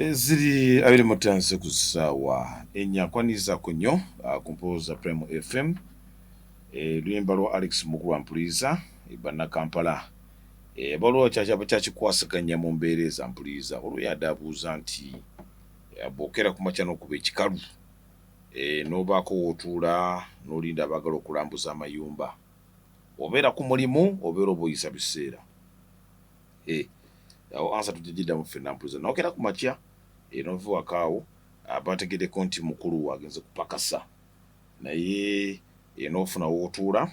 ziri abiri mutanse ku ssaawa enyakwaniza ku nnyo ku mpooza Prime FM luyimba lwa Alex Mukulu Ampuliza banna Kampala balwo kyakikwasaganya mu mbeera eza Mpuliza olwo yadaabuuza nti bw'okera ku makya n'okuba ekikalu n'obaako w'otuula n'olinda abaagala okulambuza amayumba obeera ku mulimu obeera oba oyisa biseera awo ansa tugigiddamu ffenna Mpuliza n'okera ku makya n'ova wakaawo bategeddeko nti mukulu wagenze kupakasa naye n'ofuna w'otuula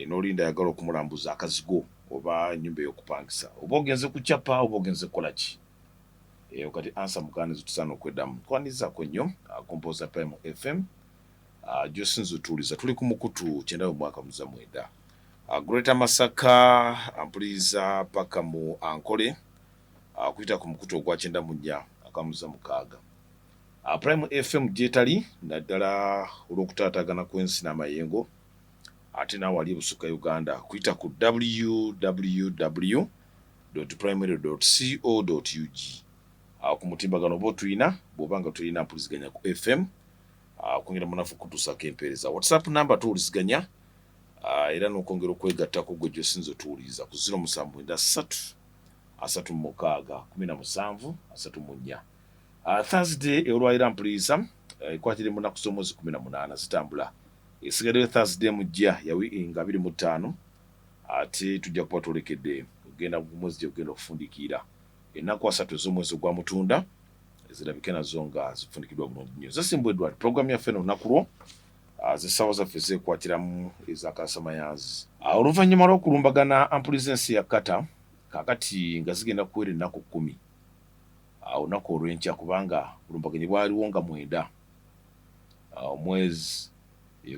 n'olinda ayagala okumulambuza akazigo oba ennyumba ey'okupangisa oba ogenze kucapa oba ogenze kukola ki kati ansa muganizo tusaana okweddamu twanizzaako nnyo ku mpooza Prime FM gy'osinza otuuliza tuli ku mukutu 9.9 Greater Masaka Ampuliza paka mu Ankole kuyita ku mukutu ogwa 9.6 Prime FM gyetali naddala olw'okutaataagana kw'ensi n'amayengo ate naawe ali ebusukka Uganda kuyita ku www.primary.co.ug ku mutimbagano oba otulina bw'oba nga tulina mpuliziganya ku FM okwongera munafu kutuusako empeereza WhatsApp namba tuwuliziganya era n'okwongera okwegattako gwe gy'osinza otuwuliriza ku 0773 Thursday olwaliro Ampuliza ekwatire mu nnaku z'omwezi 18 zitambula esigaddeyo Thursday mujja yawi nga 25 ate tujja kuba twolekedde ogenda ku mwezi gy'ogenda okufundikiira ennaku 3 ez'omwezi ogwa Mutunda ezirabike nazo nga zifundikiddwa bulungi nnyo zasimbuddwa puroguramu yaffe eno olunaku lwo z'essaawa zaffe zeekwatiramu ez'akasamayanzi oluvannyuma lw'okulumbagana Ampuliza ensi ya Kata kaakati nga zigenda kuwera ennaku 10 olunaku olw'enkya kubanga bulumbaganyi bwaliwo nga 9 omwezi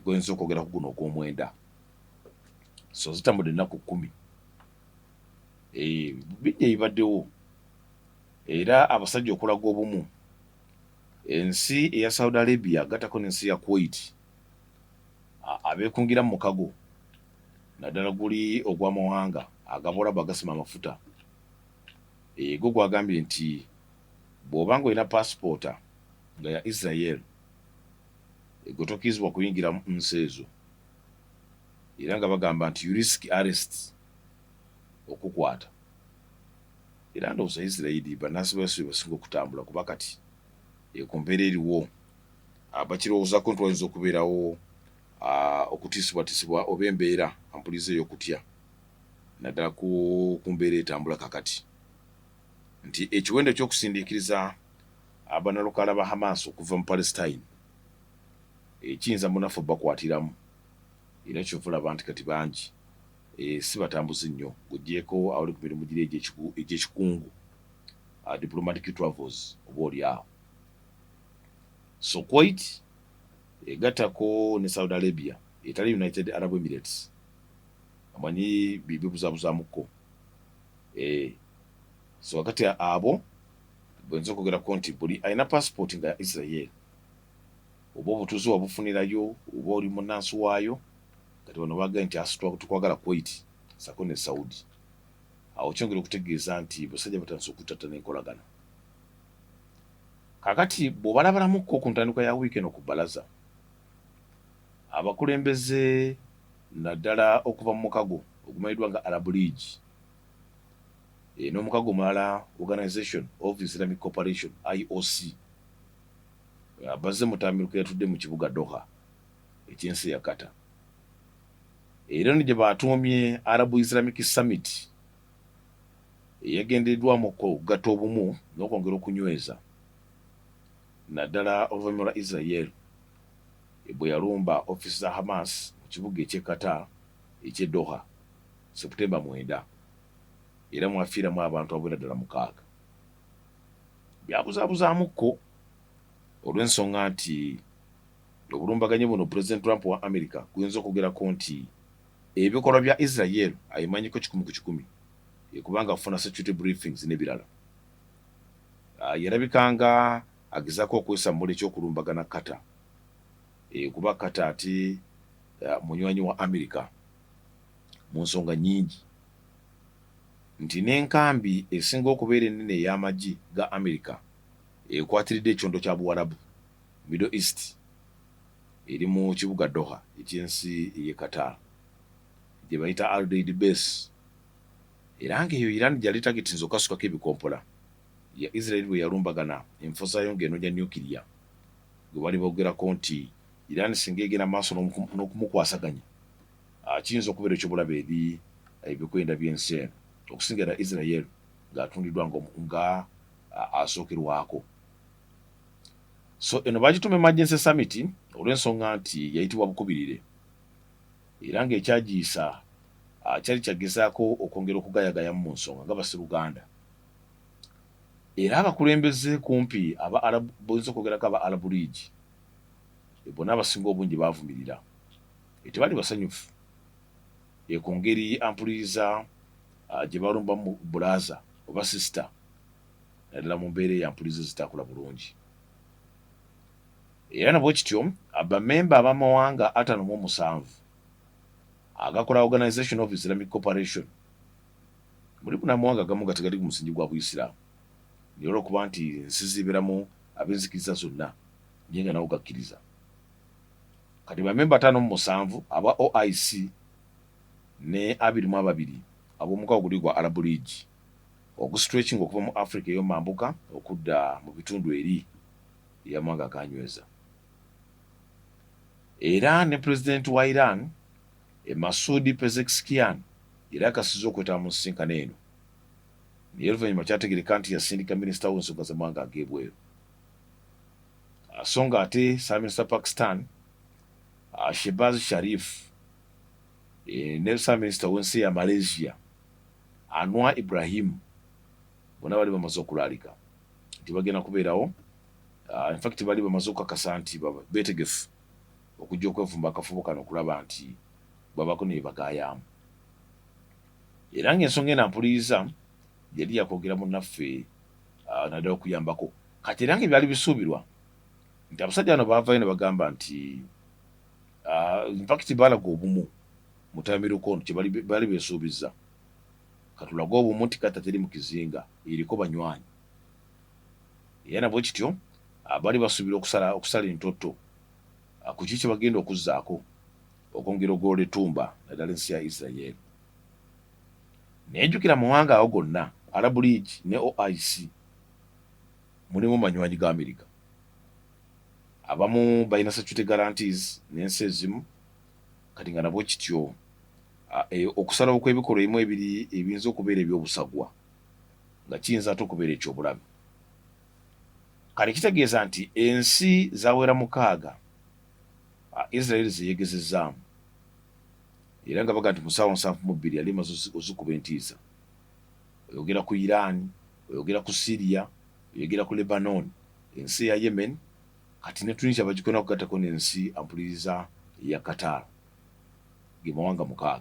gwenza okwogera ku guno ogw'omwenda so zitambudde ennaku 10 bijja ebibaddewo era abasajja okulaga obumu ensi eya Saudi Arabia agattako n'ensi ya Kuwait abeekungira mu mukago naddala guli ogw'amawanga agaboolaba agasima amafuta gwo gwagambye nti bw'oba nga olina paasipoota nga ya Israel gwe tokkirizibwa kuyingira mu nsi ezo era nga bagamba nti you risk arrest okukwata era ndowooza Israel bannansi b'ensi basinga okutambula kuba kati ku mbeera eriwo bakirowoozako nti wayinza okubeerawo okutiisibwatisibwa oba embeera Ampuliza ey'okutya naddala ku mbeera etambula kakati nti ekiwendo ky'okusindiikiriza abanalokaala ba Hamas okuva mu Palestine ekiyinza munafu bakwatiramu era kyovulaba nti kati bangi si batambuzi nnyo ng'oggyeko awali ku mirimu giri egy'ekikungu diplomatic travels oba oli awo so Kuwait egattako ne Saudi Arabia etali United Arab Emirates amanyi bibuzabuzamukko so wakati abo bwenza okwogerako nti buli alina passport nga ya Israel oba obutuuzi wabufunirayo oba oli munnansi waayo kati bano bagaye nti tukwagala Kuwait sako ne Saudi awo kyongera okutegeeza nti basajja batandise okutatta n'enkolagana kakati bw'obalabalamuko ku ntandikwa ya wiiki eno ku bbalaza abakulembeze naddala okuva mu mukago ogumanyiddwa nga Arab League n'omukago omulala Organization of Islamic Cooperation IOC bazze mutamiruko yatudde mu kibuga Doha ekyensi ya Kata era ni gye batuumye Arab Islamic Summit eyagendeddwamu okugatta obumu n'okwongera okunyweza naddala oluvannyuma lwa Israel bwe yalumba offisi za Hamas mu kibuga eky'e Qatar eky'e Doha Septemba 9 era mwafiiramu abantu abawera ddala 6 byabuzaabuzamukko olw'ensonga nti obulumbaganyi buno President Trump wa America guyinza okwogerako nti ebikolwa bya Israel ayimanyiko 100 kubanga afuna security briefings n'ebirala yalabikanga agezaako okwesa mmuli eky'okulumbagana Qatar kuba Qatar ati munywanyi wa America mu nsonga nnyingi nti n'enkambi esinga okubeera ennene ey'amagye ga America ekwatiridde ekyondo kya Buwarabu Middle East eri mu kibuga Doha ekyensi ye Qatar gye bayita Al Udeid base era ng'eyo Iran gyali tagetinza okasukako ebikompola ya Israel bwe yalumbagana enfo zaayo ng'enoonya nuclear gwe bali boogerako nti Iran singa egenda maaso n'okumukwasaganya kiyinza okubeera ekyobulabe eri ebikwenda by'ensi eno okusingira Israel ng'atundiddwa nga asookerwako. So eno bagituma emergency summit olw'ensonga nti yayitibwa bukubirire era ng'ekyagiisa kyali kyagezaako okwongera okugayagayamu mu nsonga nga basiruganda era abakulembeze kumpi aba Arab boyinza okwogerako aba Arab League bonna abasinga obungi baavumirira tebali basanyufu ku ngeri ampuliriza gye balumba mu bulaza oba sisita naddala mu mbeera eyampuliriza zitakula bulungi. Era nabwe kityo abamemba ab'amawanga 57 agakola Organization of Islamic Cooperation mulimu n'amawanga agamu nga tegali ku musingi gwa Buisiraamu naye olw'okuba nti ensi zibeeramu ab'enzikiriza zonna naye nga nawo gakkiriza. Kati bamemba 57 aba OIC ne 22 ab'omukago guli gwa Arab League ogustretching okuva mu Africa ey'omambuka okudda mu bitundu eri y'amawanga aganyweza. Era ne President wa Iran Masoud Pezeshkian era akasizza okwetaba mu nsisinkano eno naye oluvannyuma kyategeereka nti yasindika minisita w'ensonga z'amawanga ag'ebweru. So nga ate Ssaabaminisita Pakistan Shehbaz Sharif ne Ssaabaminisita w'ensi ya Malaysia Anwar Ibrahim bonna bali bamaze okulaalika nti bagenda kubeerawo in fact bali bamaze okukakasa nti beetegefu okujja okwevumba akafubo kano okulaba nti babako ne bagayaamu. Era ng'ensonga eno ampuliriza yali yakwogera munnaffe naddala okuyambako kati era ng'ebyali bisuubirwa nti abasajja bano baavayo ne bagamba nti in fact baalaga obumu mu ttamiruko kye bali beesuubizza katulaga obumu nti kata teri mu kizinga eriko banywanyi. Era nabwe kityo bali basuubira okusala entotto ku kiki bagenda okuzzaako okwongera ogolola ettumba naddala ensi ya Israel. Naye jjukira amawanga ago gonna Arab League ne OIC mulimu banywanyi ga Amerika abamu balina security guarantees n'ensi ezimu kati nga nabwe kityo okusalawo kw'ebikolwa ebimu ebiri ebiyinza okubeera eby'obusagwa nga kiyinza ate okubeera ekyobulabe. Kale kitegeeza nti ensi zawera 6 Israel zeyegezezzaamu era nga baga nti mu ssaawa 72 yali maze ozikuba entiisa. Oyogera ku Iran, oyogera ku Syria, oyogera ku Lebanon, ensi ya Yemen, kati ne Tunisia bagikwena okugattako n'ensi ampuliriza ya Qatar ge mawanga 6.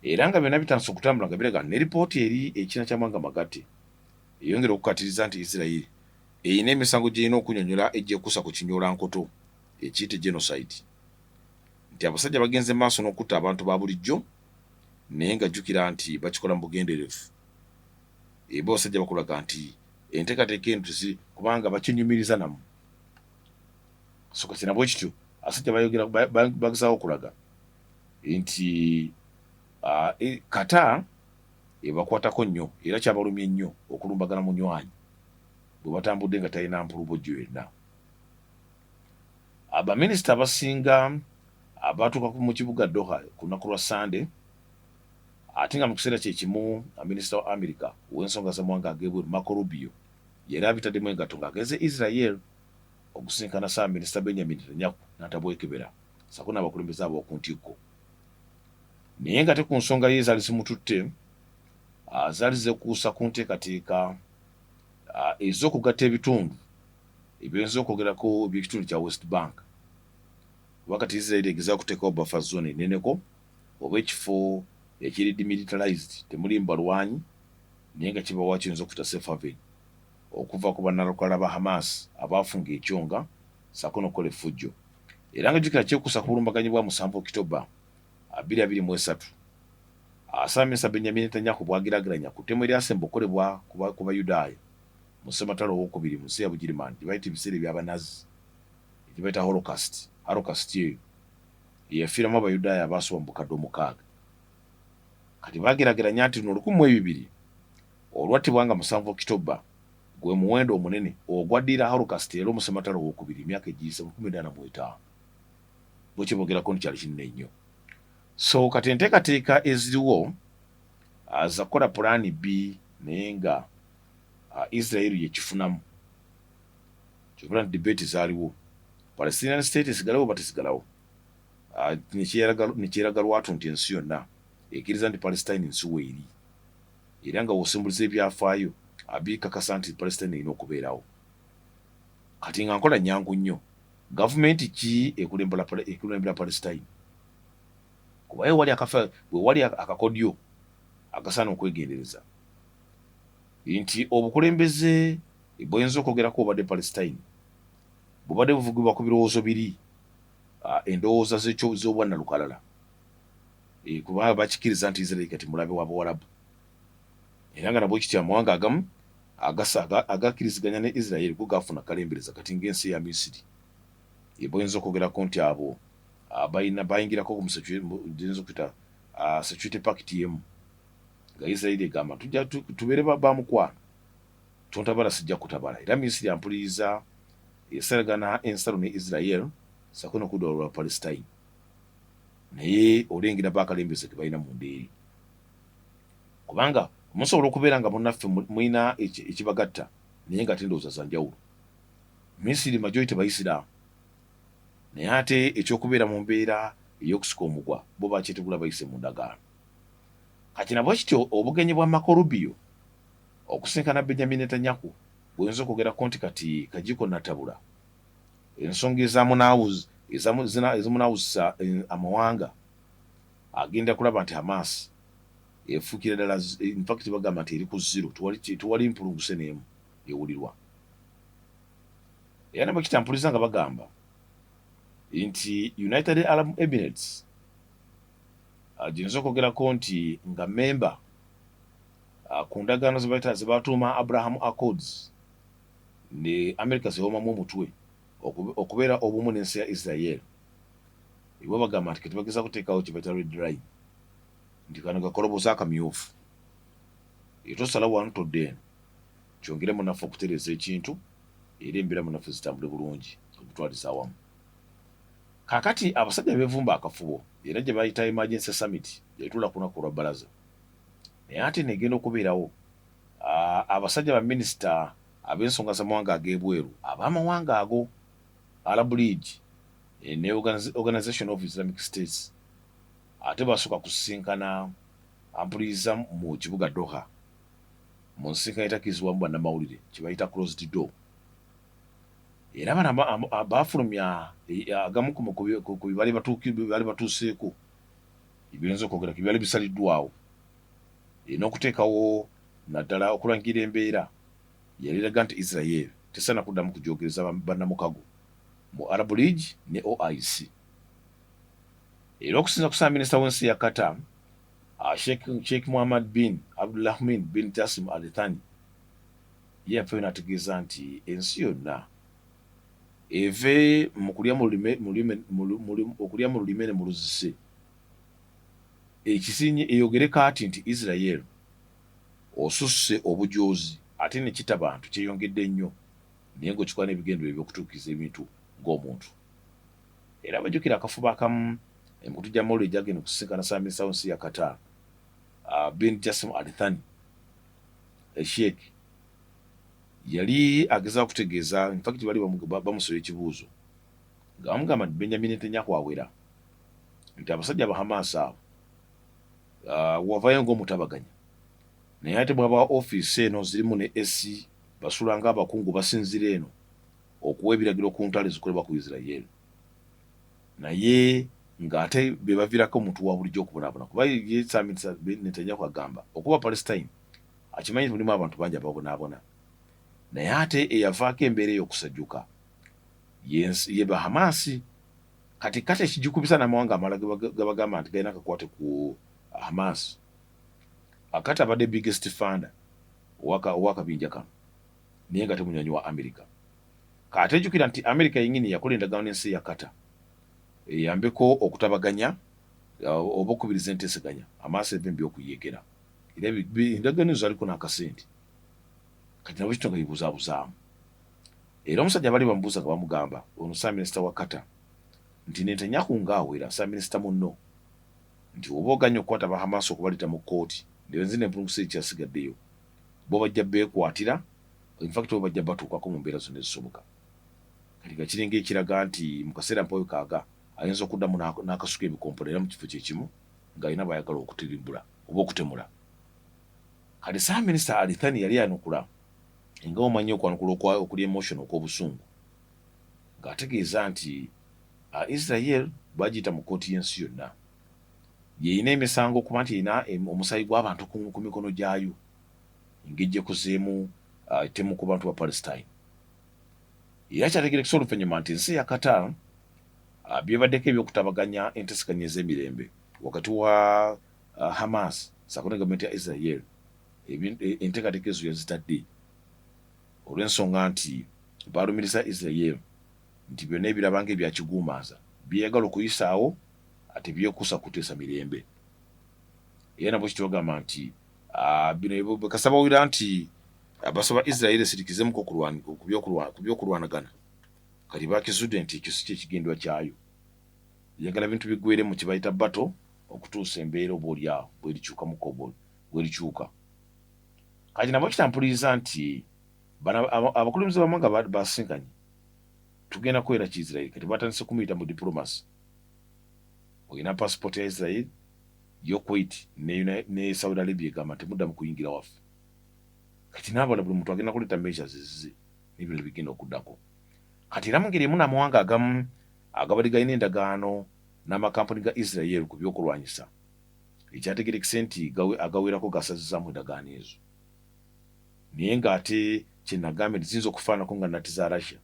Era nga byonna bitandise okutambula nga biraga ne lipooti eri ekina ky'amawanga magatte eyongera okukatiriza nti Israel eyina emisango gy'erina okunyonyola egyekuusa ku kinyoolankoto ekiyite genocide nti abasajja bagenze maaso n'okutta abantu ba bulijjo naye nga jjukira nti bakikola mu bugenderevu. Eba abasajja bakulaga nti enteekateeka eno kubanga bakinyumiriza namu. So kati nabwe kityo abasajja bayogera bagezaawo okulaga nti Qatar ebakwatako nnyo era kyabalumye nnyo okulumbagana munywanyi bwe batambudde nga talina mpulubojjo yenna. Abaminisita abasinga abatuuka mu kibuga Doha ku lunaku lwa Sande ate nga mu kiseera kye kimu minisita wa Amerika ow'ensonga z'amawanga ag'ebweru Marco Rubio yali abitaddemu engatto ng'agenze Israel okusinkana Ssaabaminisita Benjamin Netanyahu n'atabwekebera sako n'abakulembeze ab'oku ntikko. Naye nga te ku nsonga ye zaali zimututte zaali zekuusa ku nteekateeka ez'okugatta ebitundu ebyinza okwogerako by'ekitundu kya West Bank wakati Israel egezaako okuteekawo buffer zone eneneko oba ekifo ekiri demilitarized temuli mbalwanyi naye nga kibawa kiyinza okuta safe haven okuva ku bannalukala ba Hamas abaafunga ekyonga sako n'okukola effujjo. Era nga jjukira kyekuusa ku bulumbaganyi bwa 7 Okitoba 2023 Ssaabaminisita Benjamin Netanyahu bw'agiragiranya ku ttemu eryasemba okukolebwa ku Bayudaaya mu ssematalo owokubiri mu nsi ya Bugirimaani gye bayita ebiseera eby'abanazi gye bayita Holocaust eyo eyafiiramu Abayudaaya abaasoba mu bukadde 6. Kati baagerageranya nti 1200 olwattibwa nga 7 Okitoba gwe muwendo omunene ogwaddiira Holocaust era mu ssematalo owokubiri emyaka egiyise 1985 bwe kiboogerako nti kyali kinene nnyo. So kati enteekateeka eziriwo za kukola pulaani B naye nga Israel yekifunamu kyokula nti debate zaaliwo Palestinian state esigalawo oba tesigalawo. Nekyeraga lwatu nti ensi yonna ekkiriza nti Palestine nsi weeri era nga wosimbuliza ebyafaayo abikakasa nti Palestine erina okubeerawo. Kati nga nkola nnyangu nnyo gavumenti ki ekulembera Palestine? Kuba wali akakodyo agasaana okwegendereza nti obukulembeze bw'oyinza okwogerako obadde Palestine bubadde buvugibwa ku birowoozo biri endowooza z'obwannalukalala kuba bakikkiriza nti Israel kati mulabe w'Abawarabu era nga nabwe kitya amawanga agamu agakkiriziganya ne Israel go gaafuna kalembereza kati ng'ensi ya Misiri bw'oyinza okwogerako nti abo bayingirako ku security pact yemu nga Israel egamba tujja tubeere bamukwano tontabala sijja kutabala. Era Misiri ampuliriza esalagana ensalo ne Israel sako n'okudda olwa Palestine naye olengera baakalembeze ke balina mu ndeeri kubanga musobola okubeera nga munnaffe mulina ekibagatta naye nga tendowooza za njawulo. Misiri majority Bayisiraamu naye ate ekyokubeera mu mbeera ey'okusika omugwa bo bakyetegula bayise mu ndagaano. Kati nabwe kityo obugenyi bwa Marco Rubio okusinkana Benjamin Netanyahu bw'oyinza okwogerako nti kati kagiiko natabula ensonga ezimunaawusa amawanga agenda kulaba nti Hamas efuukira ddala infact bagamba nti eri ku zero tuwali mpulunguse n'emu ewulirwa. Era nabwe kitampuliza nga bagamba nti United Arab Emirates gyinza okwogerako nti nga memba ku ndagaano ze batuuma Abraham Accords ne America zewomamu omutwe okubeera obumu n'ensi ya Israel iwe bagamba nti kati bageza kuteekawo kye bayita red line nti kano gakoloboza akamyufu etosala wanu todde eno kyongere munaffe okutereeza ekintu era embeera munaffe zitambule bulungi okutwaliza awamu. Kaakati abasajja beevumba akafubo era gye bayita emergency summit yatuula ku lunaku lwa bbalaza naye ate negenda okubeerawo abasajja baminisita ab'ensonga z'amawanga ag'ebweru ab'amawanga ago Arab League ne Organization of Islamic States ate basooka kusisinkana ampuliriza mu kibuga Doha mu nsisinkano etakkirizibwamu bannamawulire kye bayita closed door. Era bano baafulumya agamu ku bibali batuuseeko ebiyinza okwogerako ebyali bisaliddwawo n'okuteekawo naddala okulangira embeera yali eraga nti Israel tesaana kuddamu kujoogereza bannamukago mu Arab League ne OIC. Era okusinza ku Ssaabaminisita w'ensi ya Qatar Sheikh Mohammed bin Abdulrahman bin Jassim Al Thani ye yafeeyo n'ategeeza nti ensi yonna eve mu kulya mu lulime ne mu luzise ekisinye eyogere kaati nti Israel osusse obujoozi ate ne kita bantu kyeyongedde nnyo naye ng'okikola n'ebigendero eby'okutuukiriza ebintu ng'omuntu. Era bajjukira akafuba akamu emikutu gya mawulire gyagenda okusisinkana Ssaabaminisita w'ensi ya Qatar bin Jassim Al Thani Sheikh yali agezaako kutegeeza infact bali bamusola ekibuuzo nga bamugamba nti Benjamin Netanyahu awera nti abasajja ba Hamas abo wavayo ng'omutabaganya naye ate bwaba ofiisi eno zirimu ne AC basula ng'abakungu basinzira eno okuwa ebiragiro ku ntalo ezikolebwa ku Israel naye ng'ate be baviirako omuntu wa bulijjo okubonaabona kuba ye Ssaabaminisita Netanyahu agamba okuba Palestine akimanyi mulimu abantu bangi ababonaabona naye ate eyavaako embeera ey'okusajjuka ye ba Hamas kati ekigikubisa n'amawanga amalala gabagamba nti galina akakwate ku Hamas akati abadde biggest funder ow'akabinja kano naye nga temunywanyi wa America. Kati ejjukira nti America yennyini yakola endagaano n'ensi ya Qatar eyambeko okutabaganya oba okubiriza enteeseganya amaaso ebyo by'okuyegera era endagaano ezo zaliko n'akasente kati nabo kito nga bibuzaabuzaamu. Era omusajja bali bamubuuza nga bamugamba ono Ssaabaminisita wa Qatar nti Netanyahu ng'awera Ssaabaminisita munno nti oba oganya okukwata ba Hamas okubaleta mu kkooti nzine empulungusa ekyasigaddeyo bo bajja beekwatira infact bo bajja batuukako mu mbeera zonna ezisoboka. Kati nga kiringa ekiraga nti mu kaseera mpayo kaaga ayinza okuddamu n'akasuka ebikompolo era mu kifo kyekimu ng'alina bayagala okutirimbula oba okutemula. Kati Ssaabaminisita Alithani yali yanukula nga omanyi okwanukula okuli emotion okw'obusungu ng'ategeeza nti Israel bagiyita mu kkooti y'ensi yonna yeyina emisango okuba nti erina omusaayi gw'abantu ku mikono gyayo ng'ejjekuzeemu ettemu ku bantu ba Palestine. Era kyategerekesa oluvannyuma nti ensi ya Qatar byebaddeko ebyokutabaganya enteeseganya ez'emirembe wakati wa Hamas ssaako ne gavumenti ya Israel enteekateeka ezo yazitadde olw'ensonga nti baalumiriza Israel nti byonna ebirabanga ebyakiguumaaza byeyagala okuyisaawo ate byekuusa kuteesa mirembe. Era nabwo kitwagamba nti bino kasaba wira nti basaba Israel esirikizemu ku byokulwanagana kati bakizudde nti ekyo si kyekigendwa kyayo yagala bintu bigwere mu kibayita bato okutuusa embeera oba oliawo bwerikyuka. Kati nabwo kitampuliriza nti abakulembeze bamwe nga basinkanye tugenda kwera ki Israel kati batandise kumuyita mu diplomasi. Olina passport ya Israel yo Kuwait ne Saudi Arabia egamba temudda mu kuyingira waffe. Kati n'abala buli muntu agenda kuleta measures ezize n'ebintu bigenda okuddako. Kati era mu ngeri emu n'amawanga agamu agabadde galina endagaano n'amakampuni ga Israel ku byokulwanyisa ekyategerekese nti agawerako gasazizaamu endagaano ezo naye ng'ate kyenagambe nti ziyinza okufaanako nga nati za Russia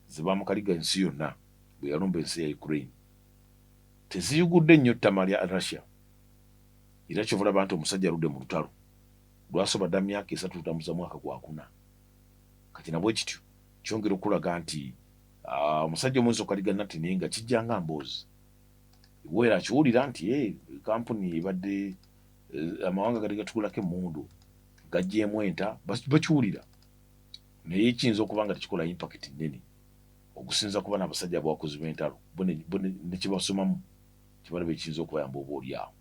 zebamukaliga ensi yonna bwe yalumba ensi ya Ukraine teziyugudde nnyo ttama lya Russia era kyovula bantu omusajja aludde mu lutalo lwasobadda myaka 3 tutamuza mwaka gwa 4. Kati nabwe kityo kyongera okulaga nti omusajja omuyinza okukaliga nati naye nga kijja nga mboozi weera akiwulira nti kampuni ebadde amawanga gali gatugulako emmundu gajjeemu enta bakiwulira naye kiyinza okuba nga tekikola impact nnene okusinza kuba n'abasajja abawakozi b'entalo nekibasomamu kibalaba ekiyinza okubayamba oba oliawo.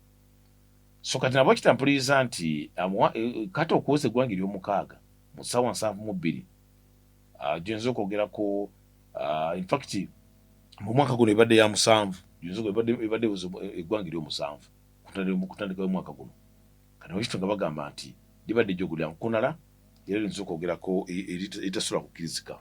So kati nabwo kitampuliriza nti kati okuweza eggwanga ery'omukaaga mu ssaawa 72 gyinza okwogerako infact mu mwaka guno ebadde ya 7 ebadde eggwanga ery'omusanvu kutandika y'omwaka guno. Kati nabwo kityo nga bagamba nti libadde ejjogo lya nkunala era liyinza okwogerako eritasobola kukkirizika.